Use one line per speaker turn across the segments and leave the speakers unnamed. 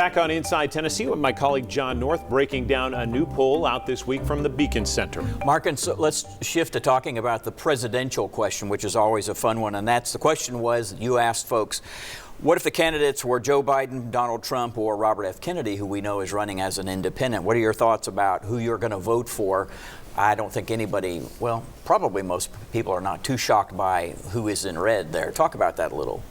Back on Inside Tennessee with my colleague John North, breaking down a new poll out this week from the Beacon Center.
Mark, and so let's shift to talking about the presidential question, which is always a fun one. And that's the question was, you asked folks, what if the candidates were Joe Biden, Donald Trump, or Robert F. Kennedy, who we know is running as an independent? What are your thoughts about who you're going to vote for? I don't think anybody, well, probably most people are not too shocked by who is in red there. Talk about that a little.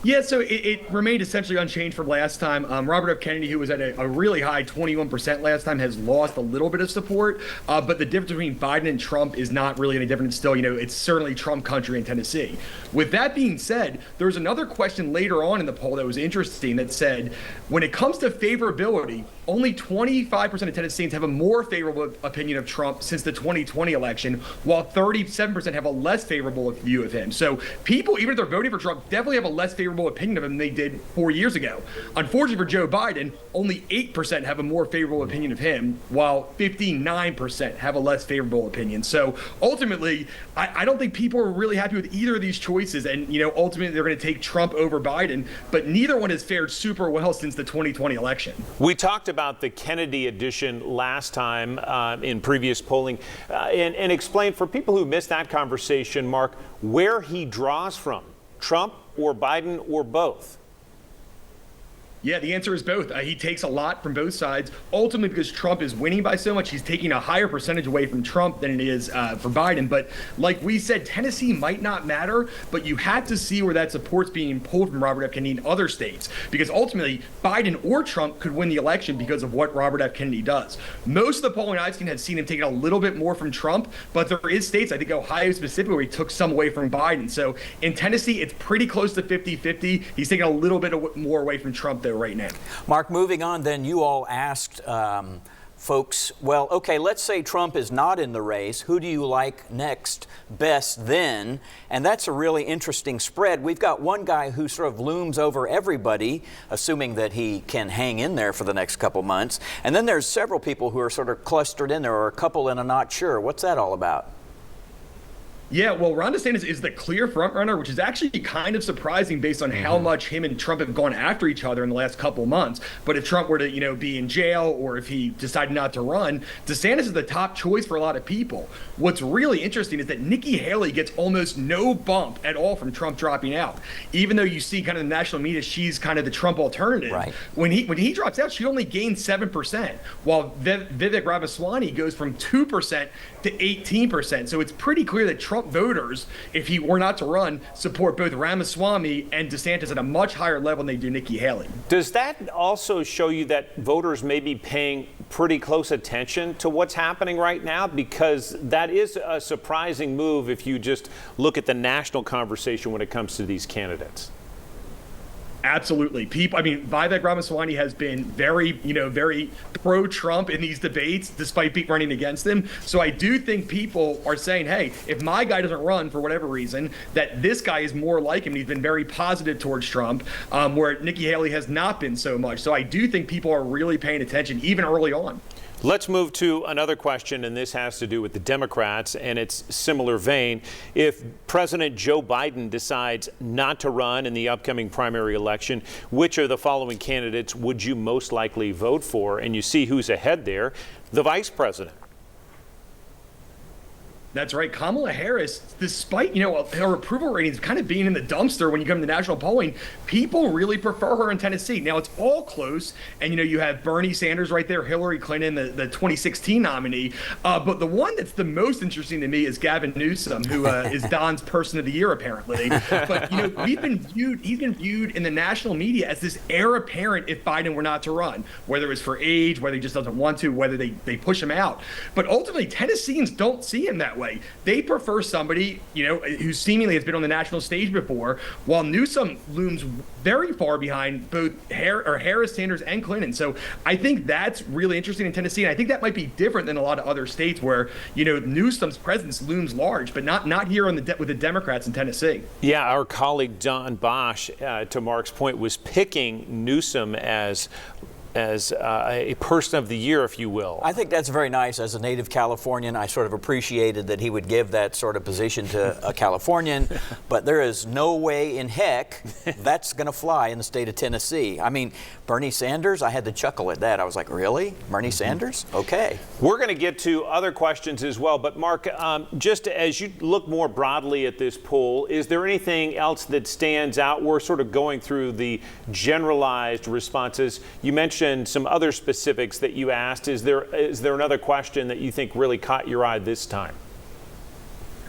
Yeah, so it remained essentially unchanged from last time. Robert F. Kennedy, who was at a really high 21% last time, has lost a little bit of support. But the difference between Biden and Trump is not really any different. It's still, it's certainly Trump country in Tennessee. With that being said, there was another question later on in the poll that was interesting that said, when it comes to favorability, only 25% of Tennesseans have a more favorable opinion of Trump since the 2020 election, while 37% have a less favorable view of him. So people, even if they're voting for Trump, definitely have a less favorable opinion of him than they did 4 years ago. Unfortunately for Joe Biden, only 8% have a more favorable opinion of him, while 59% have a less favorable opinion. So ultimately, I don't think people are really happy with either of these choices. And, ultimately they're going to take Trump over Biden, but neither one has fared super well since the 2020 election.
We talked about the Kennedy edition last time in previous polling and explain for people who missed that conversation, Mark, where he draws from, Trump or Biden or both.
Yeah, the answer is both. He takes a lot from both sides. Ultimately, because Trump is winning by so much, he's taking a higher percentage away from Trump than it is for Biden. But like we said, Tennessee might not matter, but you have to see where that support's being pulled from Robert F. Kennedy in other states. Because ultimately, Biden or Trump could win the election because of what Robert F. Kennedy does. Most of the polling I've seen has seen him taking a little bit more from Trump, but there is states, I think Ohio specifically, where he took some away from Biden. So in Tennessee, it's pretty close to 50-50. He's taking a little bit more away from Trump, though, right now.
Mark, moving on, then you all asked folks, well, okay, let's say Trump is not in the race. Who do you like next best then? And that's a really interesting spread. We've got one guy who sort of looms over everybody, assuming that he can hang in there for the next couple months. And then there's several people who are sort of clustered in there, or a couple and a not sure. What's that all about?
Yeah, well, Ron DeSantis is the clear frontrunner, which is actually kind of surprising based on how much him and Trump have gone after each other in the last couple of months. But if Trump were to, be in jail, or if he decided not to run, DeSantis is the top choice for a lot of people. What's really interesting is that Nikki Haley gets almost no bump at all from Trump dropping out. Even though you see kind of the national media, she's kind of the Trump alternative. Right. When he drops out, she only gains 7%, while Vivek Ramaswamy goes from 2% to 18%. So it's pretty clear that Trump voters, if he were not to run, support both Ramaswamy and DeSantis at a much higher level than they do Nikki Haley.
Does that also show you that voters may be paying pretty close attention to what's happening right now? Because that is a surprising move if you just look at the national conversation when it comes to these candidates.
Absolutely. Vivek Ramaswamy has been very pro-Trump in these debates, despite people running against him. So I do think people are saying, hey, if my guy doesn't run for whatever reason, that this guy is more like him. He's been very positive towards Trump, where Nikki Haley has not been so much. So I do think people are really paying attention, even early on.
Let's move to another question, and this has to do with the Democrats, and it's similar vein. If President Joe Biden decides not to run in the upcoming primary election, which of the following candidates would you most likely vote for? And you see who's ahead there, the vice president.
That's right. Kamala Harris, despite, her approval ratings kind of being in the dumpster when you come to national polling, people really prefer her in Tennessee. Now, it's all close. And, you have Bernie Sanders right there, Hillary Clinton, the 2016 nominee. But the one that's the most interesting to me is Gavin Newsom, who is Don's Person of the Year, apparently. But, he's been viewed in the national media as this heir apparent if Biden were not to run, whether it's for age, whether he just doesn't want to, whether they push him out. But ultimately, Tennesseans don't see him that way. They prefer somebody, who seemingly has been on the national stage before, while Newsom looms very far behind both Harris, Sanders, and Clinton. So I think that's really interesting in Tennessee. And I think that might be different than a lot of other states where, Newsom's presence looms large, but not here with the Democrats in Tennessee.
Yeah, our colleague Don Bosch, to Mark's point, was picking Newsom as as a person of the year, if you will.
I think that's very nice. As a native Californian, I sort of appreciated that he would give that sort of position to a Californian, but there is no way in heck that's going to fly in the state of Tennessee. I mean, Bernie Sanders, I had to chuckle at that. I was like, really? Bernie Sanders? Okay.
We're going to get to other questions as well, but Mark, just as you look more broadly at this poll, is there anything else that stands out? We're sort of going through the generalized responses. You mentioned some other specifics that you asked. Is there another question that you think really caught your eye this time?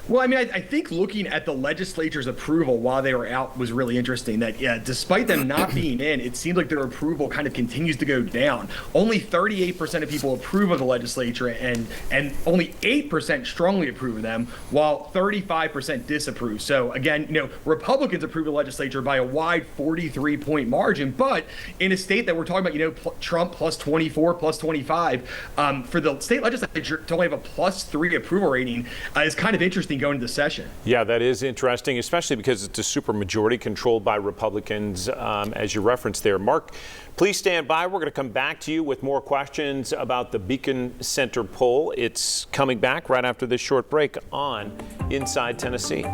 Well, I mean, I think looking at the legislature's approval while they were out was really interesting. That, yeah, despite them not being in, it seems like their approval kind of continues to go down. Only 38% of people approve of the legislature, and only 8% strongly approve of them, while 35% disapprove. So again, Republicans approve of the legislature by a wide 43-point margin. But in a state that we're talking about, Trump plus 24, plus 25, for the state legislature to only have a +3 approval rating is kind of interesting going into the session.
Yeah, that is interesting, especially because it's a supermajority controlled by Republicans, as you referenced there. Mark, please stand by. We're going to come back to you with more questions about the Beacon Center poll. It's coming back right after this short break on Inside Tennessee.